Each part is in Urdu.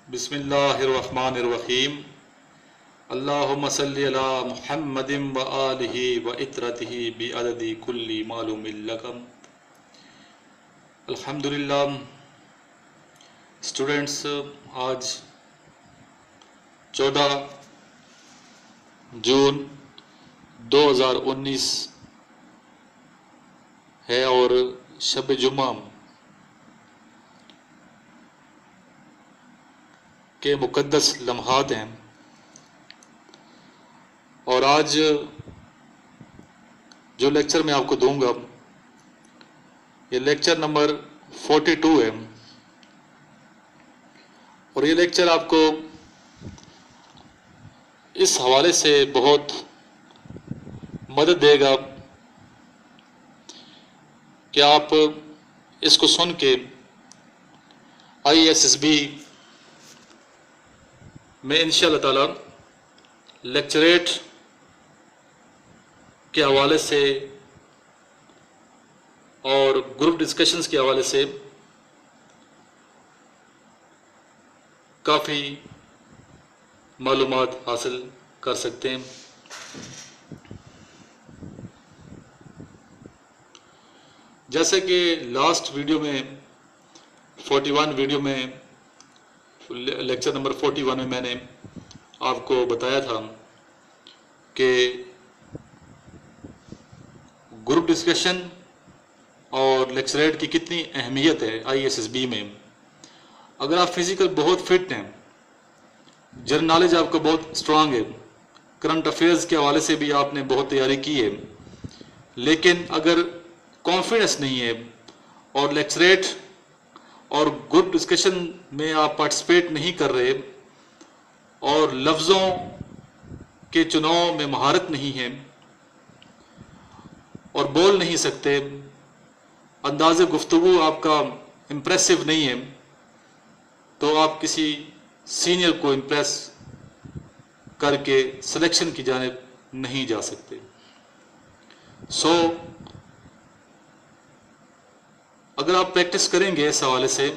بسم اللہ الرحمن الرحیم اللہم صلی علی محمد و آلہ و اطرتہ بعدد کل معلوم لکم. الحمدللہ اسٹوڈنٹس، آج 14 جون 2019 ہے اور شب جمعہ کے مقدس لمحات ہیں، اور آج جو لیکچر میں آپ کو دوں گا یہ لیکچر نمبر 42 ہے، اور یہ لیکچر آپ کو اس حوالے سے بہت مدد دے گا کہ آپ اس کو سن کے ISSB میں انشاءاللہ تعالی لیکچریٹ کے حوالے سے اور گروپ ڈسکشنز کے حوالے سے کافی معلومات حاصل کر سکتے ہیں. جیسے کہ لاسٹ ویڈیو میں 41 ویڈیو میں لیکچر نمبر 41 میں نے آپ کو بتایا تھا کہ گروپ ڈسکشن اور لیکچریٹ کی کتنی اہمیت ہے ISSB میں. اگر آپ فزیکل بہت فٹ ہیں، جنرل نالج آپ کو بہت اسٹرانگ ہے، کرنٹ افیئرز کے حوالے سے بھی آپ نے بہت تیاری کی ہے، لیکن اگر کانفیڈنس نہیں ہے اور لیکچریٹ اور گروپ ڈسکشن میں آپ پارٹیسپیٹ نہیں کر رہے اور لفظوں کے چناؤ میں مہارت نہیں ہے اور بول نہیں سکتے، انداز گفتگو آپ کا امپریسو نہیں ہے، تو آپ کسی سینئر کو امپریس کر کے سلیکشن کی جانب نہیں جا سکتے. اگر آپ پریکٹس کریں گے اس حوالے سے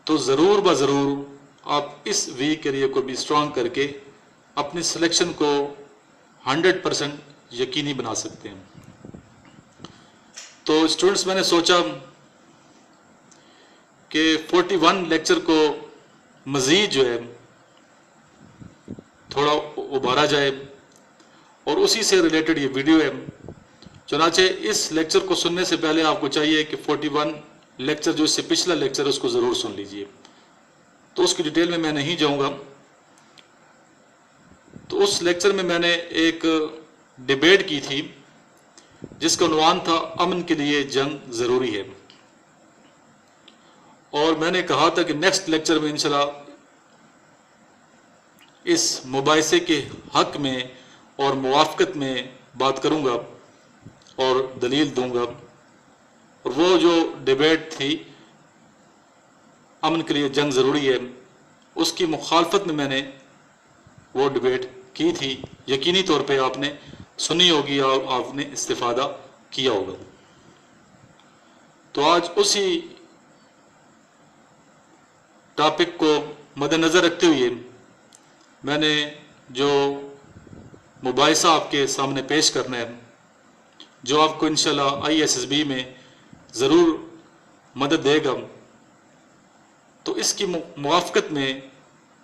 تو ضرور بضرور آپ اس ویک ایریا کو بھی اسٹرانگ کر کے اپنی سلیکشن کو 100% یقینی بنا سکتے ہیں. تو اسٹوڈنٹس، میں نے سوچا کہ 41 لیکچر کو مزید جو ہے تھوڑا ابھارا جائے، اور اسی سے ریلیٹڈ یہ ویڈیو ہے. چنانچہ اس لیکچر کو سننے سے پہلے آپ کو چاہیے کہ 41 لیکچر جو اس سے پچھلا لیکچر ہے اس کو ضرور سن لیجئے. تو اس کی ڈیٹیل میں نہیں جاؤں گا. تو اس لیکچر میں نے ایک ڈیبیٹ کی تھی جس کا عنوان تھا امن کے لیے جنگ ضروری ہے، اور میں نے کہا تھا کہ نیکسٹ لیکچر میں انشاءاللہ اس مباحثے کے حق میں اور موافقت میں بات کروں گا اور دلیل دوں گا. اور وہ جو ڈیبیٹ تھی امن کے لیے جنگ ضروری ہے، اس کی مخالفت میں نے وہ ڈیبیٹ کی تھی. یقینی طور پہ آپ نے سنی ہوگی اور آپ نے استفادہ کیا ہوگا. تو آج اسی ٹاپک کو مد نظر رکھتے ہوئے میں نے جو مباحثہ آپ کے سامنے پیش کرنا ہے، جو آپ کو انشاءاللہ ISSB میں ضرور مدد دے گا، تو اس کی موافقت میں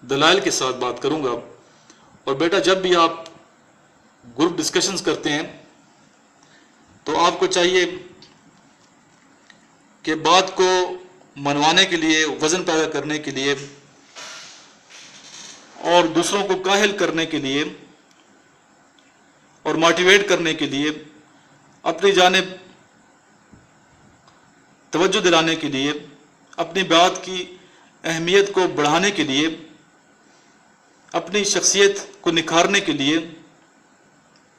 دلائل کے ساتھ بات کروں گا. اور بیٹا، جب بھی آپ گروپ ڈسکشنز کرتے ہیں تو آپ کو چاہیے کہ بات کو منوانے کے لیے، وزن پیدا کرنے کے لیے اور دوسروں کو کاہل کرنے کے لیے اور موٹیویٹ کرنے کے لیے، اپنی جانب توجہ دلانے کے لیے، اپنی بات کی اہمیت کو بڑھانے کے لیے، اپنی شخصیت کو نکھارنے کے لیے،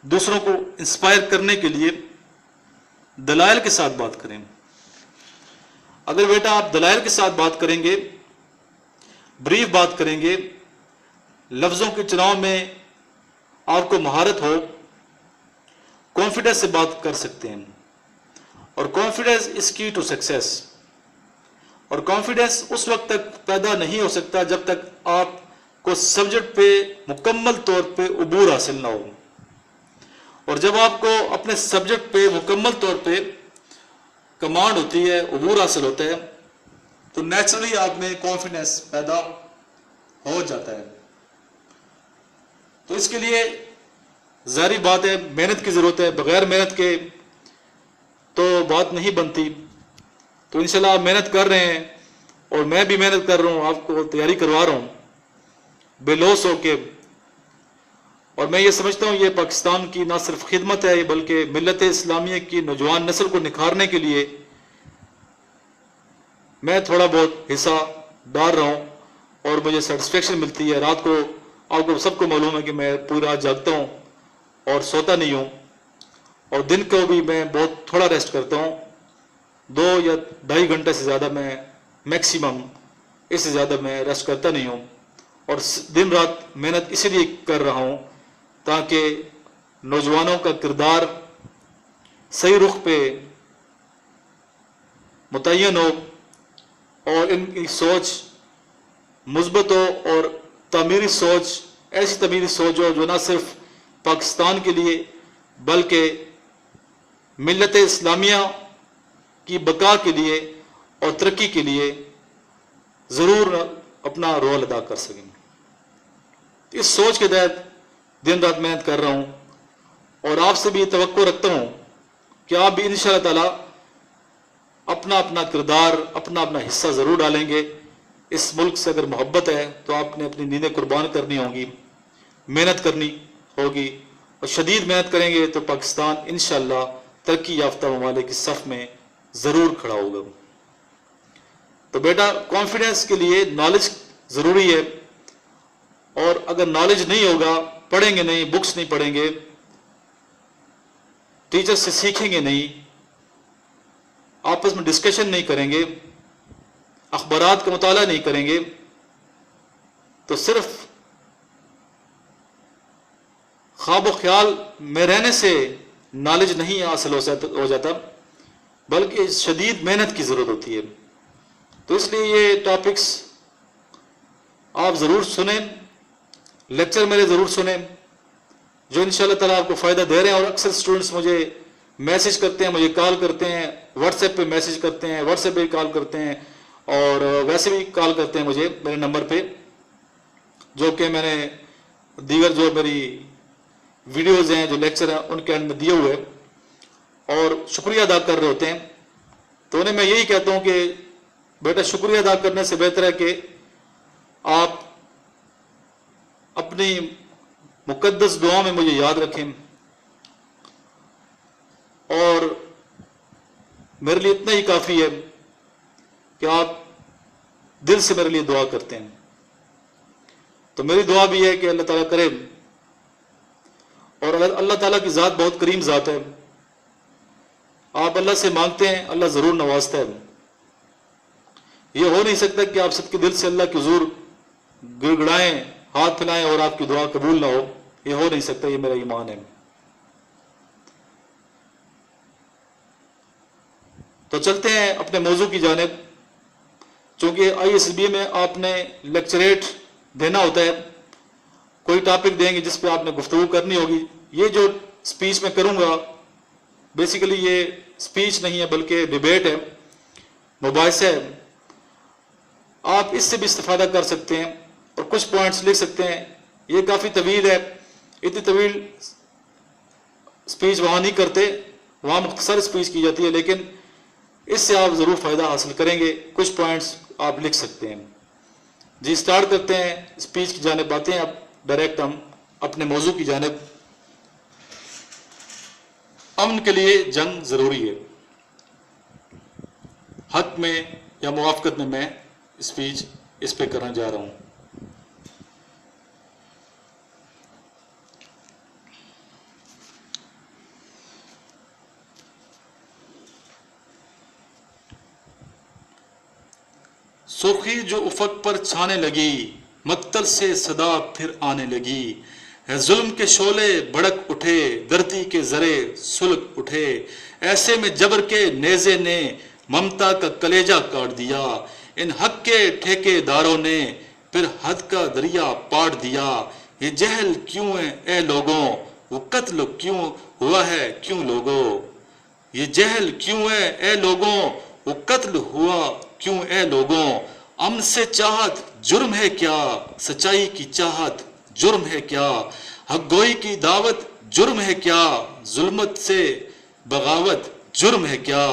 دوسروں کو انسپائر کرنے کے لیے دلائل کے ساتھ بات کریں. اگر بیٹا آپ دلائل کے ساتھ بات کریں گے، بریف بات کریں گے، لفظوں کے چناؤ میں آپ کو مہارت ہو، کانفیڈنس سے بات کر سکتے ہیں. اور کانفیڈنس از کی ٹو سکسیس. اور کانفیڈنس اس وقت تک پیدا نہیں ہو سکتا جب تک آپ کو سبجیکٹ پہ مکمل طور پہ عبور حاصل نہ ہو. اور جب آپ کو اپنے سبجیکٹ پہ مکمل طور پہ کمانڈ ہوتی ہے، عبور حاصل ہوتا ہے، تو نیچرلی آپ میں کانفیڈنس پیدا ہو جاتا ہے. تو اس کے لیے ظاہری بات ہے محنت کی ضرورت ہے، بغیر محنت کے تو بات نہیں بنتی. تو انشاءاللہ آپ محنت کر رہے ہیں اور میں بھی محنت کر رہا ہوں، آپ کو تیاری کروا رہا ہوں بے لوث ہو کے. اور میں یہ سمجھتا ہوں یہ پاکستان کی نہ صرف خدمت ہے بلکہ ملت اسلامیہ کی نوجوان نسل کو نکھارنے کے لیے میں تھوڑا بہت حصہ ڈال رہا ہوں اور مجھے سیٹسفیکشن ملتی ہے. رات کو آپ کو سب کو معلوم ہے کہ میں پوری رات جاگتا ہوں اور سوتا نہیں ہوں، اور دن کو بھی میں بہت تھوڑا ریسٹ کرتا ہوں، 2 یا 2.5 گھنٹے سے زیادہ میں میکسیمم، اس سے زیادہ میں ریسٹ کرتا نہیں ہوں. اور دن رات محنت اسی لیے کر رہا ہوں تاکہ نوجوانوں کا کردار صحیح رخ پہ متعین ہو اور ان کی سوچ مثبت ہو، اور تعمیری سوچ، ایسی تعمیری سوچ ہو جو نہ صرف پاکستان کے لیے بلکہ ملت اسلامیہ کی بقا کے لیے اور ترقی کے لیے ضرور اپنا رول ادا کر سکیں. اس سوچ کے تحت دن رات محنت کر رہا ہوں اور آپ سے بھی توقع رکھتا ہوں کہ آپ بھی انشاءاللہ تعالی اپنا اپنا کردار، اپنا اپنا حصہ ضرور ڈالیں گے. اس ملک سے اگر محبت ہے تو آپ نے اپنی نیندیں قربان کرنی ہوں گی، محنت کرنی ہوگی، اور شدید محنت کریں گے تو پاکستان انشاءاللہ ترقی یافتہ ممالک کی صف میں ضرور کھڑا ہوگا. تو بیٹا کانفیڈنس کے لیے نالج ضروری ہے، اور اگر نالج نہیں ہوگا، پڑھیں گے نہیں، بکس نہیں پڑھیں گے، ٹیچر سے سیکھیں گے نہیں، آپس میں ڈسکشن نہیں کریں گے، اخبارات کا مطالعہ نہیں کریں گے، تو صرف خواب و خیال میں رہنے سے نالج نہیں حاصل ہو جاتا بلکہ شدید محنت کی ضرورت ہوتی ہے. تو اس لیے یہ ٹاپکس آپ ضرور سنیں، لیکچر میرے ضرور سنیں جو انشاءاللہ تعالیٰ آپ کو فائدہ دے رہے ہیں. اور اکثر اسٹوڈنٹس مجھے میسج کرتے ہیں، مجھے کال کرتے ہیں، واٹس ایپ پہ میسج کرتے ہیں، واٹس ایپ پہ کال کرتے ہیں، اور ویسے بھی کال کرتے ہیں مجھے میرے نمبر پہ، جو کہ میں نے دیگر جو میری ویڈیوز ہیں، جو لیکچر ہیں، ان کے اینڈ میں دیے ہوئے، اور شکریہ ادا کر رہے ہوتے ہیں. تو انہیں میں یہی کہتا ہوں کہ بیٹا شکریہ ادا کرنے سے بہتر ہے کہ آپ اپنی مقدس دعاؤں میں مجھے یاد رکھیں، اور میرے لیے اتنا ہی کافی ہے کہ آپ دل سے میرے لیے دعا کرتے ہیں. تو میری دعا بھی ہے کہ اللہ تعالیٰ کرے، اور اللہ تعالیٰ کی ذات بہت کریم ذات ہے، آپ اللہ سے مانگتے ہیں اللہ ضرور نوازتا ہے. یہ ہو نہیں سکتا کہ آپ سب کے دل سے اللہ کی حضور گڑگڑائیں، ہاتھ پھیلائیں اور آپ کی دعا قبول نہ ہو، یہ ہو نہیں سکتا، یہ میرا ایمان ہے. تو چلتے ہیں اپنے موضوع کی جانب. چونکہ ISSB میں آپ نے لیکچریٹ دینا ہوتا ہے، کوئی ٹاپک دیں گے جس پہ آپ نے گفتگو کرنی ہوگی. یہ جو سپیچ میں کروں گا بیسیکلی یہ سپیچ نہیں ہے بلکہ ڈیبیٹ ہے، مباحثہ ہے. آپ اس سے بھی استفادہ کر سکتے ہیں اور کچھ پوائنٹس لکھ سکتے ہیں. یہ کافی طویل ہے، اتنی طویل سپیچ وہاں نہیں کرتے، وہاں مختصر سپیچ کی جاتی ہے، لیکن اس سے آپ ضرور فائدہ حاصل کریں گے. کچھ پوائنٹس آپ لکھ سکتے ہیں. جی سٹارٹ کرتے ہیں، سپیچ کی جانب آتے ہیں. اب ڈائریکٹ ہم اپنے موضوع کی جانب. امن کے لیے جنگ ضروری ہے. حق میں یا موافقت میں اسپیچ اس پہ کرنے جا رہا ہوں. سرخی جو افق پر چھانے لگی، مقتل سے صدا پھر آنے لگی، ہے ظلم کے شعلے بھڑک اٹھے، دھرتی کے ذرے سلگ اٹھے، ایسے میں جبر کے نیزے نے ممتا کا کلیجہ کاٹ دیا، ان حق کے ٹھیکے داروں نے پھر حد کا دریا پاٹ دیا. یہ جہل کیوں ہے اے لوگوں وہ قتل کیوں ہوا ہے کیوں لوگوں. یہ جہل کیوں ہے اے لوگوں وہ قتل ہوا کیوں اے لوگوں. امن سے چاہت جرم ہے کیا سچائی کی چاہت جرم ہے کیا. حق گوئی کی دعوت جرم ہے کیا ظلمت سے بغاوت جرم ہے کیا.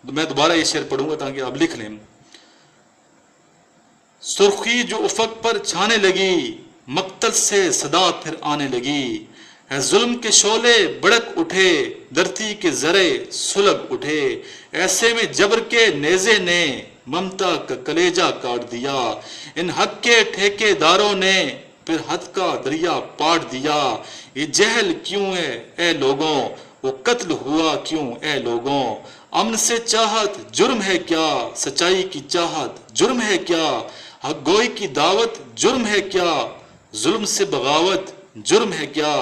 میں دوبارہ یہ شعر پڑھوں گا تاکہ آپ لکھ لیں. سرخی جو افق پر چھانے لگی مقتل سے صدا پھر آنے لگی. ہے ظلم کے شعلے بڑک اٹھے دھرتی کے ذرے سلگ اٹھے. ایسے میں جبر کے نیزے نے ممتا کا کلیجہ کاٹ دیا. ان حق کے ٹھیکے داروں نے پھر حد کا دریا پاٹ دیا. یہ جہل کیوں ہے اے لوگوں وہ قتل ہوا کیوں اے لوگوں. امن سے چاہت جرم ہے کیا سچائی کی چاہت جرم ہے کیا. حق گوئی کی دعوت جرم ہے کیا ظلم سے بغاوت جرم ہے کیا.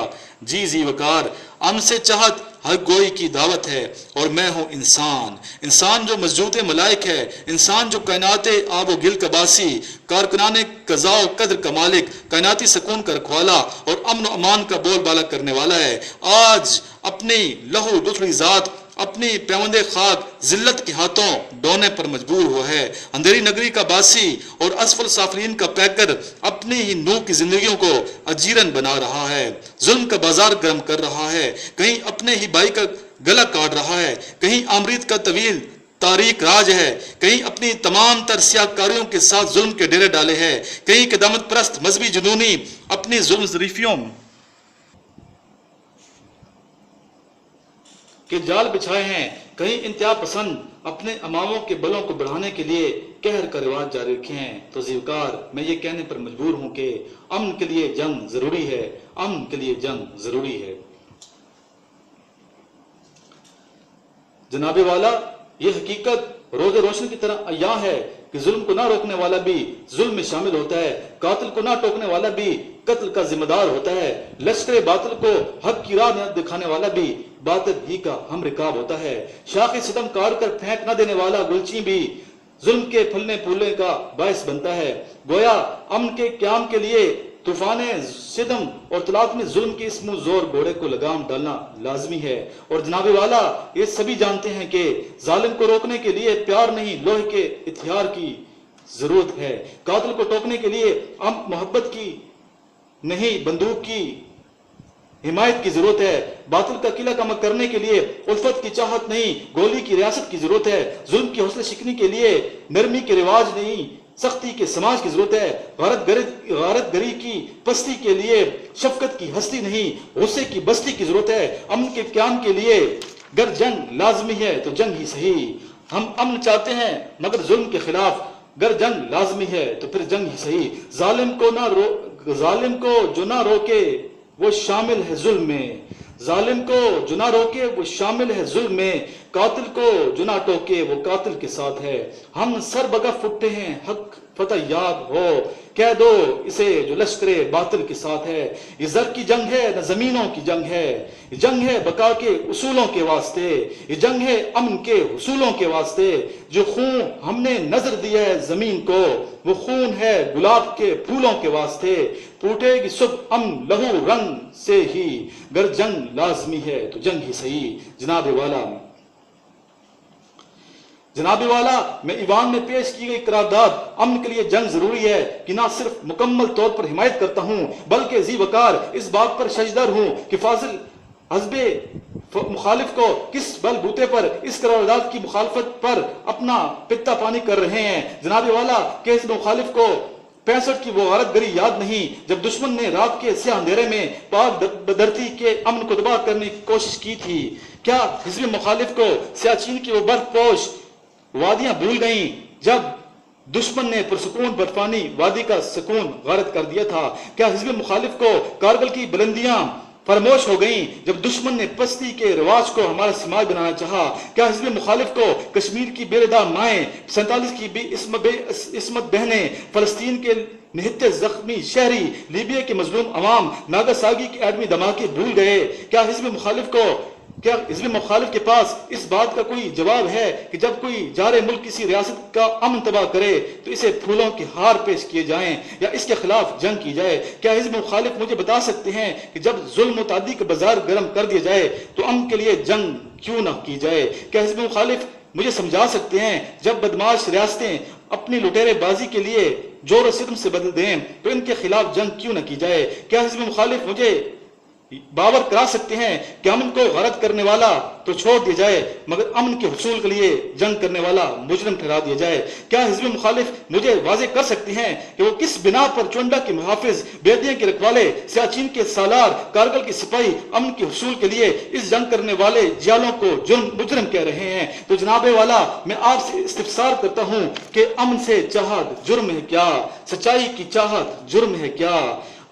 جی زی وقار امن سے چاہت حق گوئی کی دعوت ہے اور میں ہوں انسان. انسان جو مسجود ملائک ہے. انسان جو کائنات آب و گل کا باسی کارکنان قضاء و قدر کا مالک کائناتی سکون کا رکھوالا اور امن و امان کا بول بالا کرنے والا ہے. آج اپنی لہو دکھڑی ذات اپنی پیوند خاک ذلت کے ہاتھوں ڈونے پر مجبور ہوا ہے. اندھیری نگری کا باسی اور اسفل سافلین کا پیکر اپنی ہی نوح کی زندگیوں کو اجیرن بنا رہا ہے. ظلم کا بازار گرم کر رہا ہے. کہیں اپنے ہی بھائی کا گلا کاٹ رہا ہے. کہیں آمریت کا طویل تاریخ راج ہے. کہیں اپنی تمام تر سیاہ کاریوں کے ساتھ ظلم کے ڈیرے ڈالے ہیں. کہیں قدامت پرست مذہبی جنونی اپنی ظلم ظریفیوں کے جال بچھائے ہیں. کہیں انتہا پسند اپنے اماموں کے بلوں کو بڑھانے کے لیے قہر کا رواج جاری رکھے ہیں. تو زیوکار میں یہ کہنے پر مجبور ہوں کہ امن کے لیے جنگ ضروری ہے. امن کے لیے جنگ ضروری ہے. جناب والا یہ حقیقت روز روشن کی طرح عیاں ہے کہ ظلم کو نہ روکنے والا بھی ظلم میں شامل ہوتا ہے. قاتل کو نہ ٹوکنے والا بھی قتل کا ذمہ دار ہوتا ہے. لشکر باطل کو حق کی راہ نہ دکھانے والا بھی باطل ہی کا ہم رکاب ہوتا ہے. شاخ ستم کاٹ کر پھینک نہ دینے والا گلچی بھی ظلم کے پھلنے پھولنے کا باعث بنتا ہے. گویا امن کے قیام کے لیے طوفان ستم اور تلاطم ظلم کے اس منہ زور گھوڑے کو لگام ڈالنا لازمی ہے. اور جناب والا یہ سبھی جانتے ہیں کہ ظالم کو روکنے کے لیے پیار نہیں لوہے کے ہتھیار کی ضرورت ہے. قاتل کو ٹوکنے کے لیے محبت کی نہیں بندوق کی حمایت کی ضرورت ہے. باطل کا قلعہ کم کرنے کے لیے الفت کی چاہت نہیں گولی کی ریاست کی ضرورت ہے. ظلم کی حوصلہ شکنی کے لیے نرمی کے رواج نہیں سختی کے سماج کی ضرورت ہے. غارت گری کی پستی کے لیے شفقت کی ہستی نہیں غصے کی بستی کی ضرورت ہے. امن کے قیام کے لیے گر جنگ لازمی ہے تو جنگ ہی صحیح. ہم امن چاہتے ہیں مگر ظلم کے خلاف گر جنگ لازمی ہے تو پھر جنگ ہی صحیح. ظالم کو جو نہ روکے وہ شامل ہے ظلم میں. ظالم کو جو نہ روکے وہ شامل ہے ظلم میں. قاتل کو جو نہ ٹوکے وہ قاتل کے ساتھ ہے. ہم سر بگف اٹھتے ہیں حق فتح یاد ہو کہہ دو اسے جو لشکر باطل کے ساتھ ہے. یہ زر کی جنگ ہے نہ زمینوں کی جنگ ہے. یہ جنگ ہے بقا کے اصولوں کے واسطے. یہ جنگ ہے امن کے حصولوں کے واسطے. جو خون ہم نے نظر دیا ہے زمین کو وہ خون ہے گلاب کے پھولوں کے واسطے. پھوٹے گی صبح امن لہو رنگ سے ہی گر جنگ لازمی ہے تو جنگ ہی صحیح. جناب والا میں ایوان میں پیش کی گئی قرارداد امن کے لیے جنگ ضروری ہے کہ نہ صرف مکمل طور پر حمایت کرتا ہوں بلکہ ذی وقار اس بات پر شجدر ہوں کہ فاضل حزب مخالف کو کس بل بوتے پر اس قرارداد کی مخالفت پر اپنا پتا پانی کر رہے ہیں. جناب والا کہ حزب مخالف کو 65 کی وہ غارت گری یاد نہیں جب دشمن نے رات کے سیاہ اندھیرے میں پاک دھرتی کے امن کو تباہ کرنے کی کوشش کی تھی. کیا حزب مخالف کو سیاچین کی وہ برف پوش وادیاں بھول گئیں جب دشمن نے پرسکون برفانی وادی کا سکون غارت کر دیا تھا؟ کیا حزب مخالف کو کارگل کی بلندیاں فراموش ہو گئیں جب دشمن نے پستی کے رواج کو ہمارا سماج بنانا چاہا؟ کیا حزب مخالف کو کشمیر کی بے ردا مائیں 47 کی بے عصمت بہنیں فلسطین کے نہتے زخمی شہری لیبیا کے مظلوم عوام ناگا ساگی کے ایٹمی دھماکے بھول گئے؟ کیا حزب مخالف کو کیا حزب مخالف کے پاس اس بات کا کوئی جواب ہے کہ جب کوئی جار ملک کسی ریاست کا امن تباہ کرے تو اسے پھولوں کے ہار پیش کیے جائیں یا اس کے خلاف جنگ کی جائے؟ کیا حزب مخالف مجھے بتا سکتے ہیں کہ جب ظلم و تعدی کا بازار گرم کر دیا جائے تو امن کے لیے جنگ کیوں نہ کی جائے؟ کیا حزب مخالف مجھے سمجھا سکتے ہیں جب بدماش ریاستیں اپنی لٹیرے بازی کے لیے جور و ستم سے بدل دیں تو ان کے خلاف جنگ کیوں نہ کی جائے؟ کیا حزب مخالف مجھے باور کرا سکتے ہیں کہ امن کو غارت کرنے والا تو چھوڑ دیا جائے مگر امن کے حصول کے لیے جنگ کرنے والا مجرم ٹھہرا دیا جائے؟ کیا حزب مخالف مجھے واضح کر سکتے ہیں کہ وہ کس بنا پر چونڈا کے محافظ، بیدیاں کے رکھوالے، سیاچین کے سالار، کارگل کے سپاہی امن کے حصول کے لیے اس جنگ کرنے والے جیالوں کو مجرم کہہ رہے ہیں؟ تو جناب والا، میں آپ سے استفسار کرتا ہوں کہ امن سے چاہت جرم ہے کیا؟ سچائی کی چاہت جرم ہے کیا؟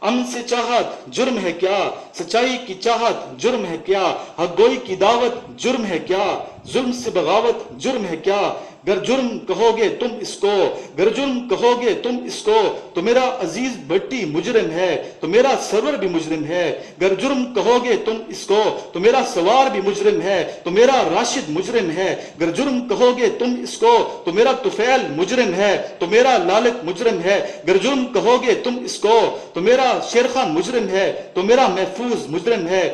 امن سے چاہت جرم ہے کیا؟ سچائی کی چاہت جرم ہے کیا؟ حق گوئی کی دعوت جرم ہے کیا؟ ظلم سے بغاوت جرم ہے کیا؟ گر جرم کہو گے تم اس کو، گر جرم کہو گے تم اس کو تو میرا عزیز بھٹی مجرم ہے، تو میرا سرور بھی مجرم ہے۔ گر جرم کہو گے تم اس کو تو میرا سوار بھی مجرم ہے، تو میرا راشد مجرم ہے۔ گر جرم کہو گے تم اس کو تو میرا طفیل مجرم ہے، تو میرا لالک مجرم ہے۔ گر جرم کہو گے تم اس کو تو میرا شیر خان مجرم ہے، تو میرا محفوظ مجرم ہے۔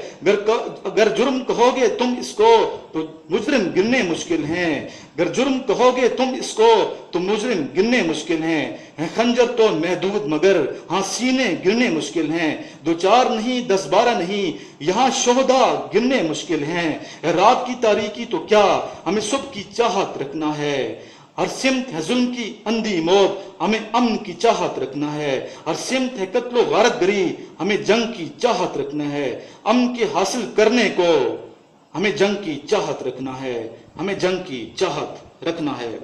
گر جرم کہو گے تم اس کو تو مجرم گننے مشکل ہیں، گر جرم کہو گے تم اس کو تو مجرم گننے مشکل ہیں۔ خنجر تو محدود مگر ہاں سینے گرنے مشکل ہیں، دو چار نہیں 10 12 نہیں یہاں شہداء گرنے مشکل ہیں۔ رات کی تاریکی تو کیا ہمیں صبح کی چاہت رکھنا ہے، ہر سمت ہے ظلم کی اندھی موت ہمیں امن کی چاہت رکھنا ہے، ہر سمت ہے قتل و غارت گری ہمیں جنگ کی چاہت رکھنا ہے۔ امن کے حاصل کرنے کو ہمیں جنگ کی چاہت رکھنا ہے، ہمیں جنگ کی چاہت رکھنا ہے۔